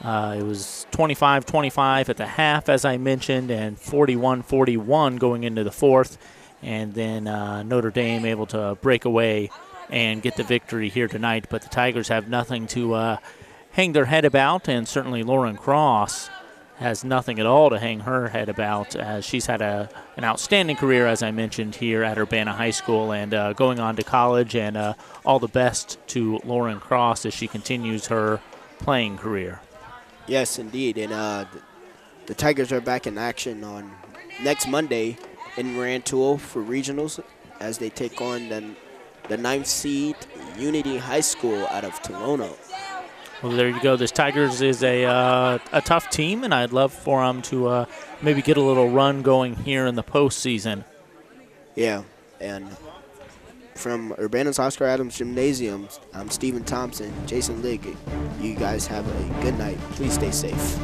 A: It was 25-25 at the half, as I mentioned, and 41-41 going into the fourth. And then Notre Dame able to break away and get the victory here tonight. But the Tigers have nothing to hang their head about, and certainly Lauren Cross has nothing at all to hang her head about, as she's had an outstanding career, as I mentioned, here at Urbana High School and going on to college. And all the best to Lauren Cross as she continues her playing career. Yes,
B: indeed. And the Tigers are back in action on next Monday in Rantoul for regionals as they take on the 9th seed Unity High School out of Tolono.
A: Well, there you go. This Tigers is a tough team, and I'd love for them to maybe get a little run going here in the postseason.
B: Yeah, and from Urbana's Oscar Adams Gymnasium, I'm Stephen Thompson, Jason Ligg. You guys have a good night. Please stay safe.